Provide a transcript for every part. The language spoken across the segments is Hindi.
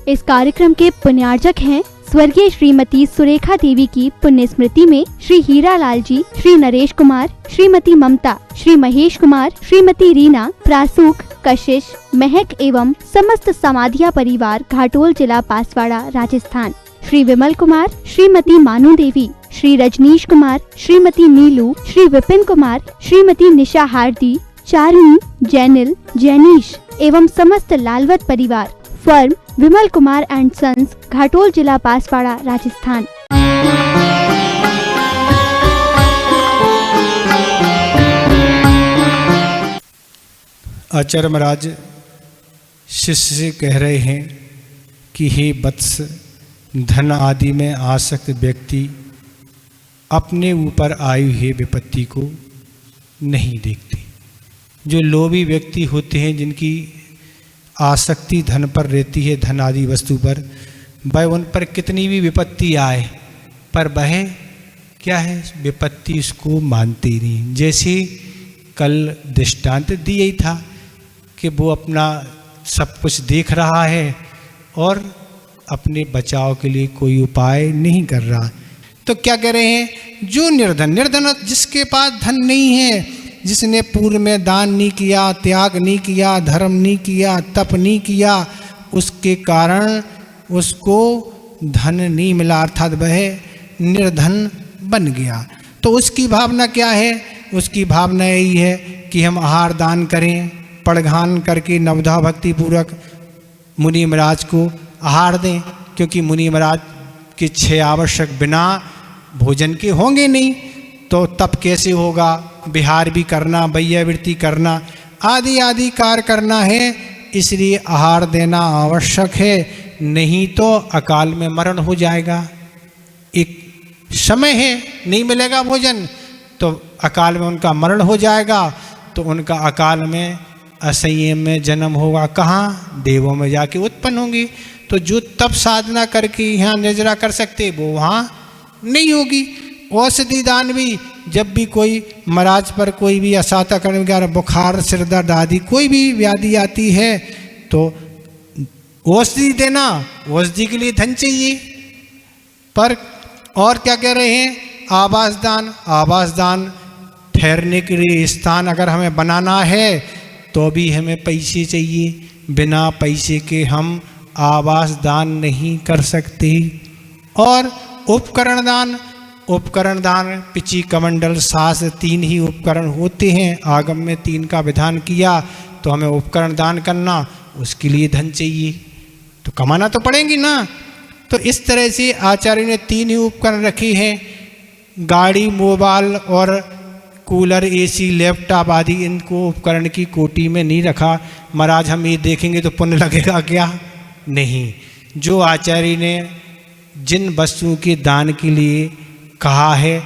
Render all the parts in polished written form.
इस कार्यक्रम के पुण्यार्जक हैं स्वर्गीय श्रीमती सुरेखा देवी की पुण्य स्मृति में श्री हीरा लाल जी, श्री नरेश कुमार, श्रीमती ममता, श्री महेश कुमार, श्रीमती रीना, प्रासूख, कशिश, महक एवं समस्त समाधिया परिवार, घाटोल जिला बांसवाड़ा, राजस्थान। श्री विमल कुमार, श्रीमती मानू देवी, श्री रजनीश कुमार, श्रीमती नीलू, श्री विपिन कुमार, श्रीमती निशा हार्दी, चारिणी, जैनिल, जैनीश एवं समस्त लालवत परिवार, firm Vimal Kumar and sons, Ghatol जिला बांसवाड़ा, राजस्थान। आचार्य महाराज शिष्य से कह रहे हैं कि हे वत्स, धन आदि में आसक्त व्यक्ति अपने ऊपर आई हुई विपत्ति को नहीं देखते। जो लोभी व्यक्ति होते हैं, जिनकी आसक्ति धन पर रहती है, धन आदि वस्तु पर, वह उन पर कितनी भी विपत्ति आए पर वह क्या है, विपत्ति उसको मानते ही नहीं। जैसे कल दृष्टांत दिया ही था कि वो अपना सब कुछ देख रहा है और अपने बचाव के लिए कोई उपाय नहीं कर रहा। तो क्या कह रहे हैं, जो निर्धन जिसके पास धन नहीं है, जिसने पूर्व में दान नहीं किया, त्याग नहीं किया, धर्म नहीं किया, तप नहीं किया, उसके कारण उसको धन नहीं मिला, अर्थात वह निर्धन बन गया। तो उसकी भावना क्या है, उसकी भावना यही है कि हम आहार दान करें, पड़घान करके नवधा भक्ति पूर्वक मुनि महाराज को आहार दें, क्योंकि मुनि महाराज के 6 आवश्यक बिना भोजन के होंगे नहीं। तो तप कैसे होगा, विहार भी करना, वैयावृत्ति करना, आदि आदि कार्य करना है, इसलिए आहार देना आवश्यक है, नहीं तो अकाल में मरण हो जाएगा। एक समय है, नहीं मिलेगा भोजन तो अकाल में उनका मरण हो जाएगा, तो उनका अकाल में असंयम में जन्म होगा, कहाँ, देवों में जाके उत्पन्न होंगी। तो जो तप साधना करके यहाँ निर्जरा कर सकते वो वहाँ नहीं होगी। औषधि दान भी, जब भी कोई महाराज पर कोई भी असाता कर्म वगैरह, बुखार, सिर दर्द आदि कोई भी व्याधि आती है तो औषधि देना, औषधि के लिए धन चाहिए। पर और क्या कह रहे हैं, आवास दान, आवास दान, ठहरने के लिए स्थान अगर हमें बनाना है तो भी हमें पैसे चाहिए, बिना पैसे के हम आवास दान नहीं कर सकते। और उपकरण दान, उपकरण दान, पिची, कमंडल, सास, 3 ही उपकरण होते हैं। आगम में 3 का विधान किया, तो हमें उपकरण दान करना, उसके लिए धन चाहिए, तो कमाना तो पड़ेंगी ना। तो इस तरह से आचार्य ने 3 ही उपकरण रखे हैं। गाड़ी, मोबाइल और कूलर, एसी, लैपटॉप आदि, इनको उपकरण की कोटि में नहीं रखा। महाराज हम ये देखेंगे तो पुण्य लगेगा क्या, नहीं। जो आचार्य ने जिन वस्तुओं के दान के लिए कहा है,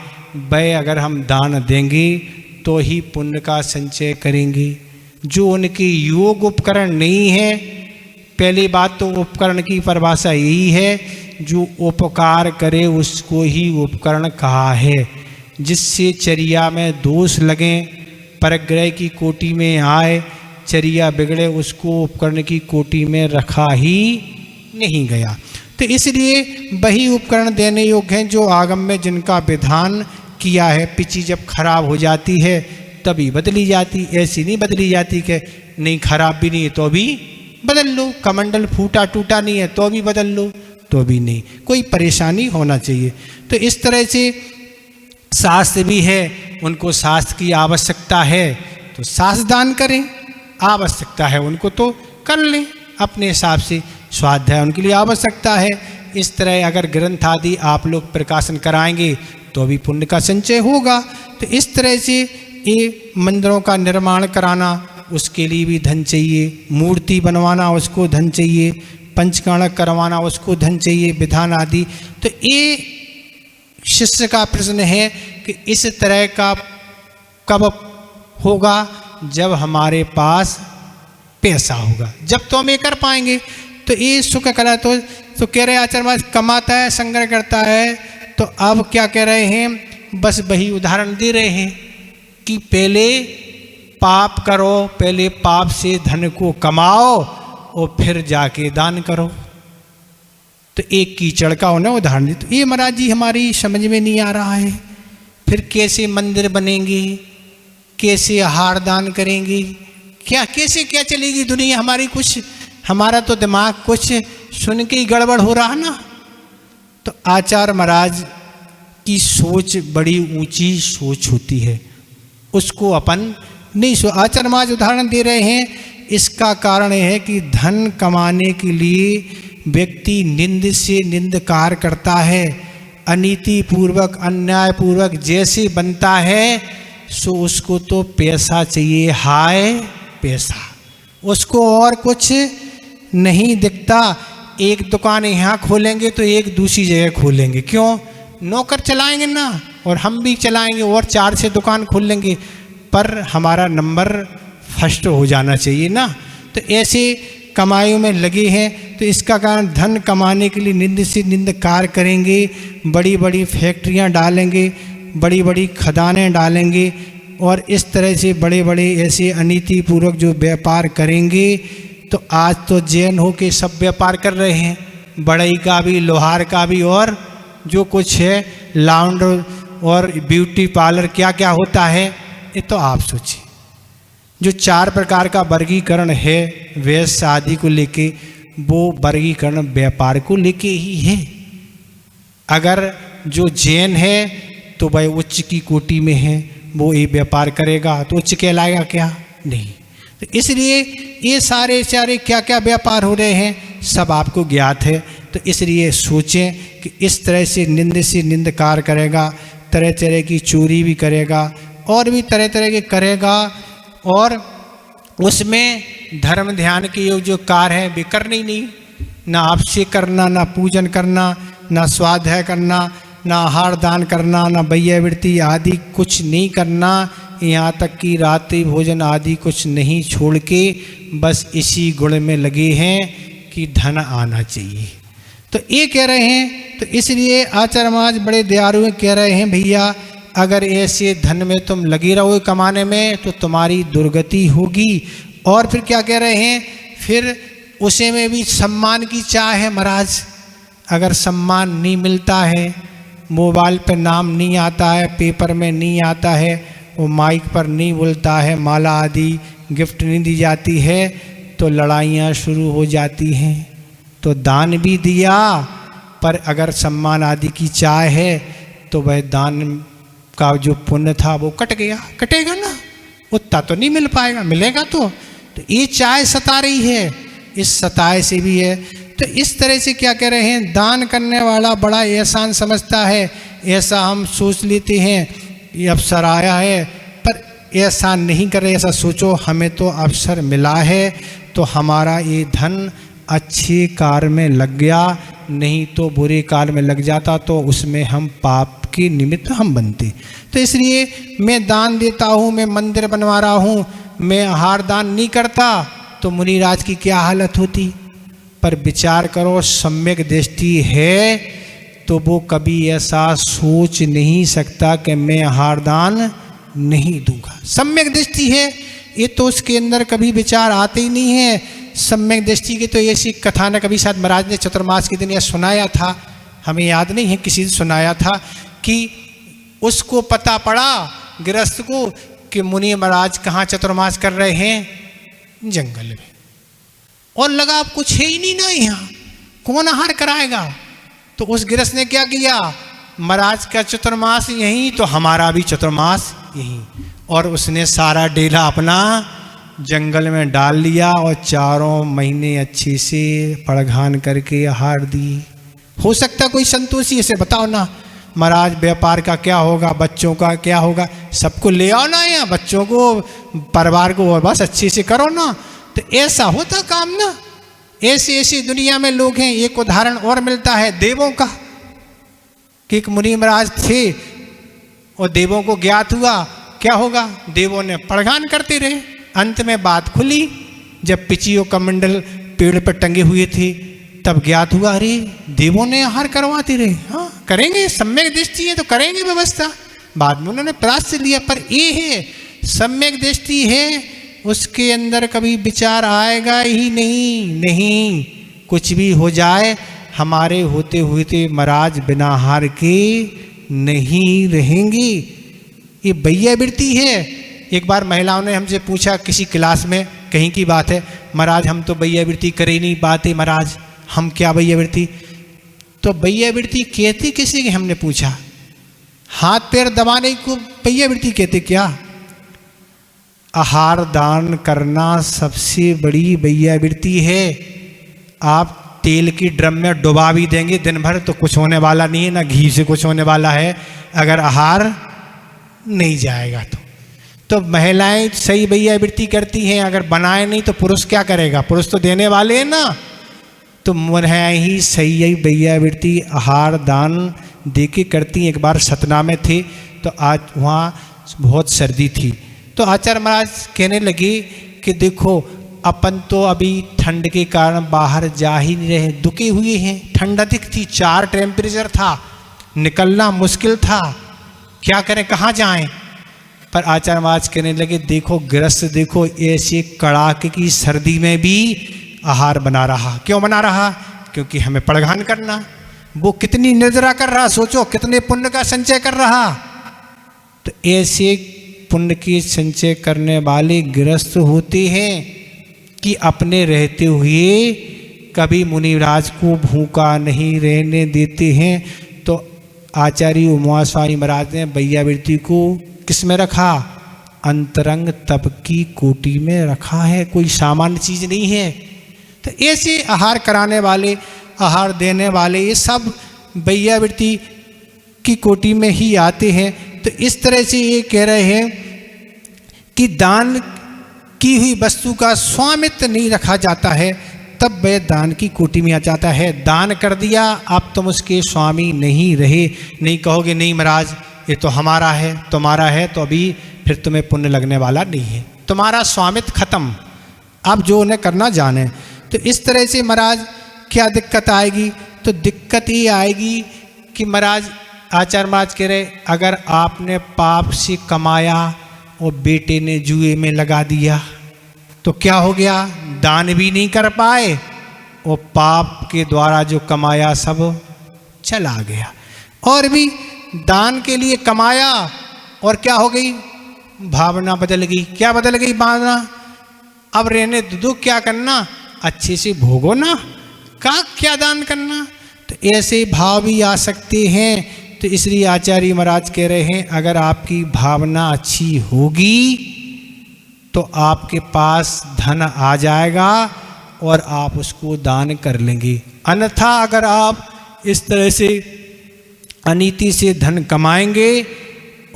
वह अगर हम दान देंगे तो ही पुण्य का संचय करेंगे। जो उनके योग उपकरण नहीं है, पहली बात तो उपकरण की परिभाषा यही है, जो उपकार करे उसको ही उपकरण कहा है। जिससे चर्या में दोष लगें, परग्रह की कोटि में आए, चर्या बिगड़े, उसको उपकरण की कोटि में रखा ही नहीं गया। तो इसलिए वही उपकरण देने योग्य हैं जो आगम में जिनका विधान किया है। पिची जब खराब हो जाती है तभी बदली जाती, ऐसी नहीं बदली जाती कि नहीं खराब भी नहीं है तो भी बदल लो, कमंडल फूटा टूटा नहीं है तो भी बदल लो, तो भी नहीं, कोई परेशानी होना चाहिए। तो इस तरह से शास्त्र भी है, उनको शास्त्र की आवश्यकता है तो शास्त्र दान करें, आवश्यकता है उनको तो कर लें अपने हिसाब से, स्वाध्याय उनके लिए आवश्यकता है। इस तरह अगर ग्रंथ आदि आप लोग प्रकाशन कराएंगे तो भी पुण्य का संचय होगा। तो इस तरह से ये मंदिरों का निर्माण कराना, उसके लिए भी धन चाहिए, मूर्ति बनवाना उसको धन चाहिए, पंचकर्णक करवाना उसको धन चाहिए, विधान आदि। तो ये शिष्य का प्रश्न है कि इस तरह का कब होगा, जब हमारे पास पैसा होगा, जब तो हम ये कर पाएंगे। तो ये सुख कला तो कह रहे आचार्य महाराज कमाता है, संग्रह करता है। तो अब क्या कह रहे हैं, बस वही उदाहरण दे रहे हैं कि पहले पाप करो, पहले पाप से धन को कमाओ और फिर जाके दान करो। तो एक कीचड़ का उन्हें उदाहरण दिया। तो ये महाराज जी हमारी समझ में नहीं आ रहा है, फिर कैसे मंदिर बनेंगे, कैसे आहार दान करेंगे, क्या कैसे क्या चलेगी दुनिया हमारी, कुछ हमारा तो दिमाग कुछ सुन के ही गड़बड़ हो रहा ना। तो आचार्य महाराज की सोच बड़ी ऊंची सोच होती है, उसको अपन नहीं आचार्य महाराज उदाहरण दे रहे हैं। इसका कारण है कि धन कमाने के लिए व्यक्ति निंद से निंदकार करता है, अनीति पूर्वक अन्याय पूर्वक जैसे बनता है सो उसको तो पैसा चाहिए, हाय पैसा, उसको और कुछ नहीं दिखता। एक दुकान यहाँ खोलेंगे तो एक दूसरी जगह खोलेंगे, क्यों? नौकर चलाएंगे ना, और हम भी चलाएंगे और 4 से दुकान खोल लेंगे, पर हमारा नंबर फर्स्ट हो जाना चाहिए ना। तो ऐसे कमाइयों में लगे हैं। तो इसका कारण धन कमाने के लिए निंद से निंदकार करेंगे, बड़ी बड़ी फैक्ट्रियां डालेंगे, बड़ी बड़ी खदानें डालेंगे, और इस तरह से बड़े बड़े ऐसे अनीति पूर्वक जो व्यापार करेंगे। तो आज तो जैन हो के सब व्यापार कर रहे हैं, बढ़ई का भी, लोहार का भी, और जो कुछ है लाउंडर और ब्यूटी पार्लर क्या क्या होता है, ये तो आप सोचिए। जो 4 प्रकार का वर्गीकरण है वैश्य आदि को लेके, वो वर्गीकरण व्यापार को लेके ही है। अगर जो जैन है तो भाई उच्च की कोटि में है, वो ये व्यापार करेगा तो उच्च कहलाएगा क्या? नहीं। तो इसलिए ये सारे क्या क्या व्यापार हो रहे हैं सब आपको ज्ञात है। तो इसलिए सोचें कि इस तरह से निंदकार करेगा, तरह तरह की चोरी भी करेगा और भी तरह तरह के करेगा, और उसमें धर्म ध्यान के योग जो कार्य है वे करने ही नहीं, ना आपसे करना, ना पूजन करना, ना स्वाध्याय करना, ना आहार दान करना, ना वैयावृत्ति आदि कुछ नहीं करना, यहाँ तक कि रात्रि भोजन आदि कुछ नहीं छोड़ के बस इसी गुण में लगे हैं कि धन आना चाहिए। तो ये कह रहे हैं। तो इसलिए आचार्य महाराज बड़े दयालु हैं, कह रहे हैं भैया अगर ऐसे धन में तुम लगे रहोगे कमाने में तो तुम्हारी दुर्गति होगी। और फिर क्या कह रहे हैं, फिर उसे में भी सम्मान की चाह है महाराज। अगर सम्मान नहीं मिलता है, मोबाइल पे नाम नहीं आता है, पेपर में नहीं आता है, वो माइक पर नहीं बोलता है, माला आदि गिफ्ट नहीं दी जाती है, तो लड़ाइयाँ शुरू हो जाती हैं। तो दान भी दिया, पर अगर सम्मान आदि की चाह है तो वह दान का जो पुण्य था वो कटेगा ना, उतना तो नहीं मिल पाएगा, मिलेगा तो ये चाय सता रही है, इस सताए से भी है। तो इस तरह से क्या कह रहे हैं, दान करने वाला बड़ा एहसान समझता है, ऐसा हम सोच लेते हैं ये अवसर आया है, पर एहसान नहीं कर रहे, ऐसा सोचो हमें तो अवसर मिला है तो हमारा ये धन अच्छे कार्य में लग गया, नहीं तो बुरे कार्य में लग जाता तो उसमें हम पाप के निमित्त हम बनते। तो इसलिए मैं दान देता हूँ, मैं मंदिर बनवा रहा हूँ, मैं आहार दान नहीं करता तो मुनिराज की क्या हालत होती। पर विचार करो, सम्यक दृष्टि है तो वो कभी ऐसा सोच नहीं सकता कि मैं आहार दान नहीं दूंगा। सम्यक दृष्टि है ये तो उसके अंदर कभी विचार आते ही नहीं है। सम्यक दृष्टि की तो ऐसी कथानक अभी शायद महाराज ने चतुर्मास के दिन यह सुनाया था, हमें याद नहीं है, किसी ने सुनाया था कि उसको पता पड़ा गृहस्थ को कि मुनि महाराज कहाँ चतुर्मास कर रहे हैं, जंगल में, और लगा अब कुछ है ही नहीं ना यहाँ, कौन आहार कराएगा। तो उस गृहस्थ ने क्या किया, महाराज का चतुर्मास यहीं तो हमारा भी चतुर्मास यहीं, और उसने सारा डेरा अपना जंगल में डाल लिया और 4 महीने अच्छे से पड़घान करके आहार दी। हो सकता कोई संतोषी ऐसे बताओ ना, महाराज व्यापार का क्या होगा, बच्चों का क्या होगा, सबको ले आओ ना यहाँ, बच्चों को परिवार को और बस अच्छे से करो ना। तो ऐसा होता काम ना, ऐसी दुनिया में लोग हैं। एक उदाहरण और मिलता है देवों का, कि एक मुनि महाराज थे और देवों को ज्ञात हुआ क्या होगा, देवों ने पड़घान करते रहे, अंत में बात खुली जब पिचियों का मंडल पेड़ पर टंगे हुए थे, तब ज्ञात हुआ अरे देवों ने आहार करवाते रहे, हाँ करेंगे, सम्यक दृष्टि है तो करेंगे व्यवस्था। बाद में उन्होंने प्राश्चित लिया, पर ये है सम्यक दृष्टि है, उसके अंदर कभी विचार आएगा ही नहीं। कुछ भी हो जाए हमारे होते हुए महाराज बिना आहार के नहीं रहेंगे। ये वैयावृत्ति है। एक बार महिलाओं ने हमसे पूछा किसी क्लास में, कहीं की बात है, महाराज हम तो वैयावृत्ति कर ही नहीं पाते महाराज, हम क्या वैयावृत्ति। तो वैयावृत्ति कहते किसी की, हमने पूछा। हाथ पैर दबाने को वैयावृत्ति कहते क्या? आहार दान करना सबसे बड़ी वैयावृत्ति है। आप तेल की ड्रम में डुबा भी देंगे दिन भर तो कुछ होने वाला नहीं है, ना घी से कुछ होने वाला है अगर आहार नहीं जाएगा तो महिलाएं सही वैयावृत्ति करती हैं, अगर बनाए नहीं तो पुरुष क्या करेगा? पुरुष तो देने वाले हैं ना। तो महिलाएं ही सही वैयावृत्ति आहार दान दे के करती हैं। एक बार सतना में थे तो आज वहाँ बहुत सर्दी थी, तो आचार्य महाराज कहने लगे कि देखो अपन तो अभी ठंड के कारण बाहर जा ही नहीं रहे, दुखे हुए हैं, ठंड अधिक थी, 4 टेम्परेचर था, निकलना मुश्किल था, क्या करें, कहाँ जाएं। पर आचार्य महाराज कहने लगे देखो गृहस्थ देखो ऐसे कड़ाके की सर्दी में भी आहार बना रहा। क्यों बना रहा? क्योंकि हमें पड़घान करना। वो कितनी निर्जरा कर रहा, सोचो कितने पुण्य का संचय कर रहा। तो ऐसे पुण्य की संचय करने वाले गृहस्थ होते हैं कि अपने रहते हुए कभी मुनिराज को भूखा नहीं रहने देते हैं। तो आचार्य उमा स्वामी महाराज ने वैयावृत्ति को किस में रखा? अंतरंग तप की कोटि में रखा है, कोई सामान्य चीज नहीं है। तो ऐसे आहार कराने वाले, आहार देने वाले, ये सब वैयावृत्ति की कोटि में ही आते हैं। तो इस तरह से ये कह रहे हैं कि दान की हुई वस्तु का स्वामित्व नहीं रखा जाता है, तब वह दान की कोटि में आ जाता है। दान कर दिया, अब तुम उसके स्वामी नहीं रहे, नहीं कहोगे नहीं महाराज ये तो हमारा है, तुम्हारा है, तो अभी फिर तुम्हें पुण्य लगने वाला नहीं है, तुम्हारा स्वामित्व खत्म, अब जो उन्हें करना जाने। तो इस तरह से महाराज क्या दिक्कत आएगी? तो दिक्कत ये आएगी कि महाराज आचार्य महाराज कह रहे अगर आपने पाप से कमाया और बेटे ने जुए में लगा दिया तो क्या हो गया? दान भी नहीं कर पाए और पाप के द्वारा जो कमाया सब चला गया। और भी दान के लिए कमाया और क्या हो गई? भावना बदल गई। क्या बदल गई भावना? अब रहने दो, क्या करना, अच्छे से भोगो ना, क्या दान करना। तो ऐसे भाव भी आ सकते हैं। तो इसलिए आचार्य महाराज कह रहे हैं अगर आपकी भावना अच्छी होगी तो आपके पास धन आ जाएगा और आप उसको दान कर लेंगे। अन्यथा अगर आप इस तरह से अनीति से धन कमाएंगे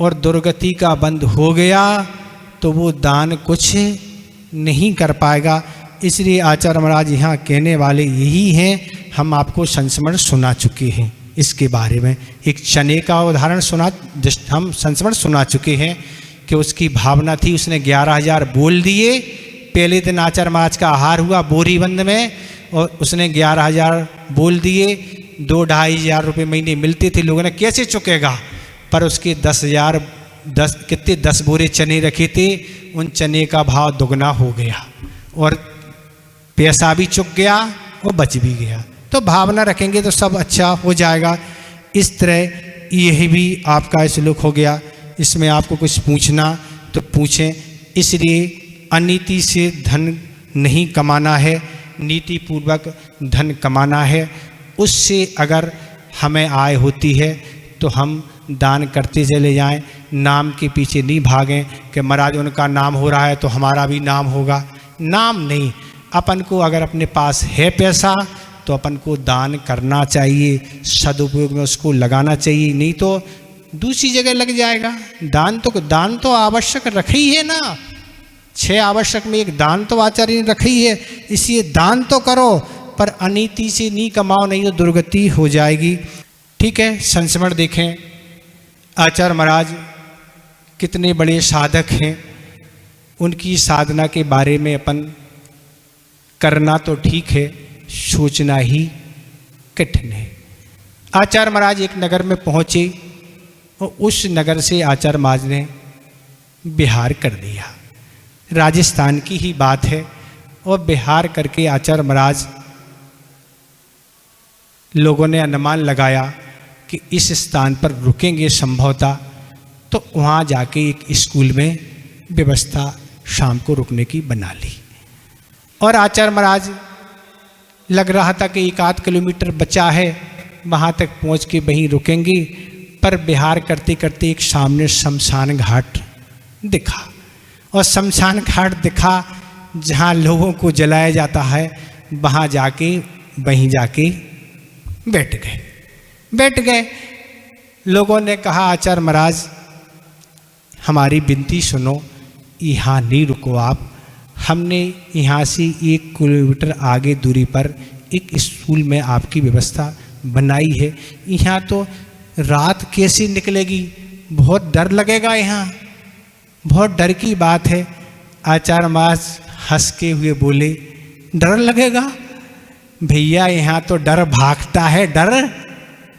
और दुर्गति का बंद हो गया तो वो दान कुछ नहीं कर पाएगा। इसलिए आचार्य महाराज यहाँ कहने वाले यही हैं। हम आपको संस्मरण सुना चुके हैं इसके बारे में। एक चने का उदाहरण हम संस्मरण सुना चुके हैं कि उसकी भावना थी, उसने 11,000 बोल दिए। पहले दिन आचार्य महाराज का आहार हुआ बोरीबंद में और उसने 11,000 बोल दिए। 2-2,500 रुपये महीने मिलते थे, लोगों ने कैसे चुकेगा। पर उसके 10 बोरे चने रखे थे, उन चने का भाव दुगना हो गया और पैसा भी चुक गया और बच भी गया। तो भावना रखेंगे तो सब अच्छा हो जाएगा। इस तरह यही भी आपका श्लोक हो गया। इसमें आपको कुछ पूछना तो पूछें। इसलिए अनीति से धन नहीं कमाना है, नीति पूर्वक धन कमाना है। उससे अगर हमें आय होती है तो हम दान करते चले जाएं, नाम के पीछे नहीं भागें कि महाराज उनका नाम हो रहा है तो हमारा भी नाम होगा। नाम नहीं, अपन को अगर अपने पास है पैसा तो अपन को दान करना चाहिए, सदुपयोग में उसको लगाना चाहिए, नहीं तो दूसरी जगह लग जाएगा। दान तो आवश्यक रखी है ना, 6 आवश्यक में एक दान तो आचार्य ने रखी है। इसलिए दान तो करो पर अनीति से नहीं कमाओ, नहीं तो दुर्गति हो जाएगी। ठीक है, संस्मरण देखें। आचार्य महाराज कितने बड़े साधक हैं, उनकी साधना के बारे में अपन करना तो ठीक है, सोचना ही कठिन है। आचार्य महाराज एक नगर में पहुंचे और उस नगर से आचार्य महाराज ने बिहार कर दिया। राजस्थान की ही बात है और बिहार करके आचार्य महाराज लोगों ने अनुमान लगाया कि इस स्थान पर रुकेंगे संभवतः, तो वहाँ जाके एक स्कूल में व्यवस्था शाम को रुकने की बना ली। और आचार्य महाराज लग रहा था कि 1-8 किलोमीटर बचा है, वहाँ तक पहुँच के वहीं रुकेंगे, पर विहार करते करते एक सामने शमशान घाट दिखा, और शमशान घाट दिखा जहाँ लोगों को जलाया जाता है, वहाँ जाके वहीं जाके बैठ गए। लोगों ने कहा आचार्य महाराज हमारी विनती सुनो, यहाँ नहीं रुको आप, हमने यहाँ से 1 किलोमीटर आगे दूरी पर एक स्कूल में आपकी व्यवस्था बनाई है, यहाँ तो रात कैसी निकलेगी, बहुत डर लगेगा, यहाँ बहुत डर की बात है। आचार्य महाराज हंसके हुए बोले, डर लगेगा भैया, यहाँ तो डर भागता है, डर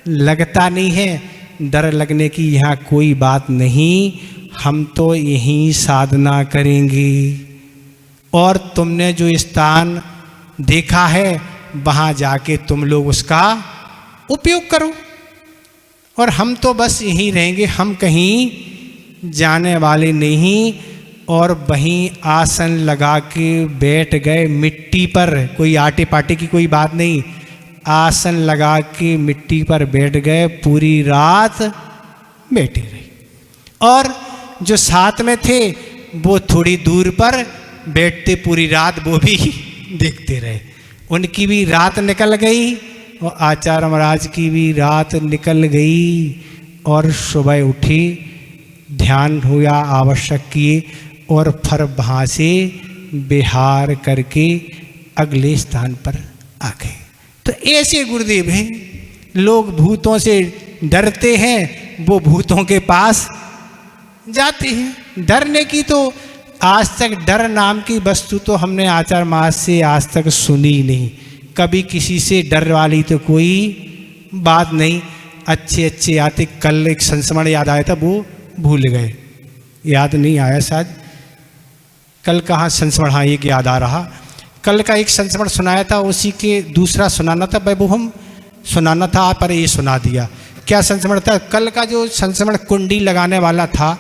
लगता नहीं है, डर लगने की यहाँ कोई बात नहीं, हम तो यहीं साधना करेंगे और तुमने जो स्थान देखा है वहाँ जाके तुम लोग उसका उपयोग करो, और हम तो बस यहीं रहेंगे, हम कहीं जाने वाले नहीं। और वहीं आसन लगा के बैठ गए मिट्टी पर, कोई आटे पाटे की कोई बात नहीं, आसन लगा के मिट्टी पर बैठ गए, पूरी रात बैठे रहे। और जो साथ में थे वो थोड़ी दूर पर बैठते पूरी रात वो भी देखते रहे। उनकी भी रात निकल गई और आचार्य महाराज की भी रात निकल गई, और सुबह उठी, ध्यान हुआ आवश्यक किए, और फिर वहाँ से विहार करके अगले स्थान पर आ गए। तो ऐसे गुरुदेव हैं, लोग भूतों से डरते हैं, वो भूतों के पास जाते हैं। डरने की तो आज तक, डर नाम की वस्तु तो हमने आचार्य महाराज से आज तक सुनी नहीं, कभी किसी से डर वाली तो कोई बात नहीं। अच्छे आते, कल एक संस्मरण याद आया था, वो भूल गए, याद नहीं आया शायद, कल कहाँ संस्मरण, हाँ एक याद आ रहा, कल का एक संस्मरण सुनाया था, उसी के दूसरा सुनाना था, वो हम सुनाना था पर ये सुना दिया। क्या संस्मरण था? कल का जो संस्मरण कुंडी लगाने वाला था,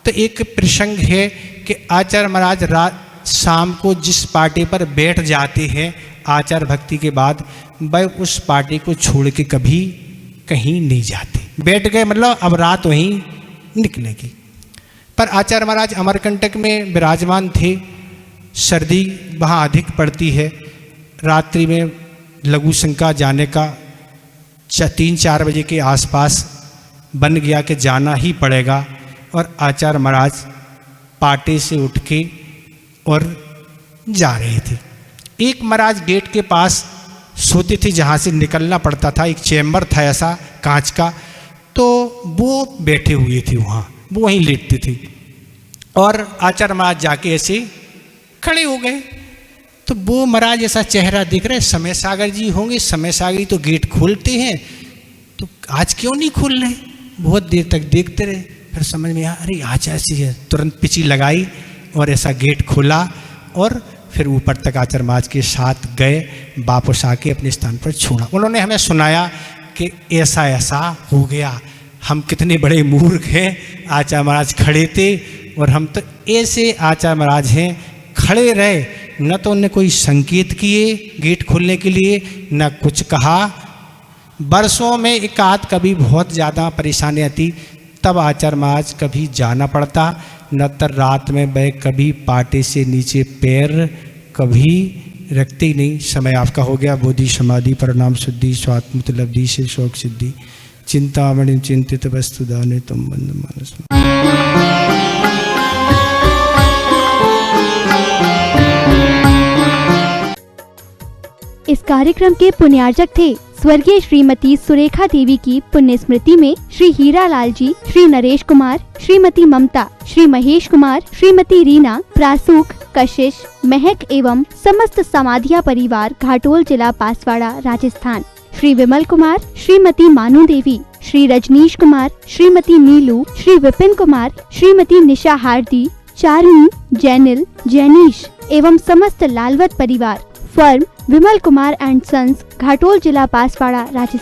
तो एक प्रसंग है कि आचार्य महाराज रात शाम को जिस पार्टी पर बैठ जाते हैं आचार भक्ति के बाद, वह उस पार्टी को छोड़ के कभी कहीं नहीं जाते, बैठ गए मतलब अब रात वहीं निकलेगी। पर आचार्य महाराज अमरकंटक में विराजमान थे, सर्दी वहाँ अधिक पड़ती है, रात्रि में लघु शंका जाने का 3-4 बजे के आसपास बन गया कि जाना ही पड़ेगा, और आचार्य महाराज पाटे से उठ के और जा रहे थे। एक महाराज गेट के पास सोते थे जहाँ से निकलना पड़ता था, एक चैम्बर था ऐसा कांच का, तो वो बैठे हुए थे वहाँ, वो वहीं लेटते थे। और आचार्य महाराज जाके ऐसे खड़े हो गए, तो वो महाराज ऐसा चेहरा दिख रहा है, समय सागर जी होंगे, समय सागर जी तो गेट खोलते हैं, तो आज क्यों नहीं खोल रहे। बहुत देर तक देखते रहे, फिर समझ में आया अरे आचार्य जी है, तुरंत पिची लगाई और ऐसा गेट खोला, और फिर ऊपर तक आचार्य महाराज के साथ गए, वापस आके अपने स्थान पर छोड़ा। उन्होंने हमें सुनाया कि ऐसा ऐसा हो गया, हम कितने बड़े मूर्ख हैं, आचार्य महाराज खड़े थे और हम तो ऐसे आचार्य महाराज हैं, खड़े रहे, न तो उन्हें कोई संकेत किए गेट खोलने के लिए, न कुछ कहा। बरसों में एक आध कभी बहुत ज़्यादा परेशानी आती, तब आचार्य महाराज कभी जाना पड़ता, न तो रात में वह कभी पाटे से नीचे पैर कभी रखते ही नहीं। समय आपका हो गया। बोधि समाधि परिणाम शुद्धि स्वात्मत लब्धि से शोक सिद्धि चिंतामणि चिंतित वस्तु दाने तुम बंद मानस। इस कार्यक्रम के पुण्यार्जक थे स्वर्गीय श्रीमती सुरेखा देवी की पुण्य स्मृति में श्री हीरा लाल जी, श्री नरेश कुमार, श्रीमती ममता, श्री महेश कुमार, श्रीमती रीना, प्रासूक, कशिश, महक एवं समस्त समाधिया परिवार, घाटोल जिला बांसवाड़ा राजस्थान, श्री विमल कुमार, श्रीमती मानू देवी, श्री रजनीश कुमार, श्रीमती नीलू, श्री विपिन कुमार, श्रीमती निशा हार्दी, चारनी, जैनिल, जैनीश एवं समस्त लालवत परिवार, firm Vimal Kumar and sons, Ghatol, जिला बांसवाड़ा, राजस्थान।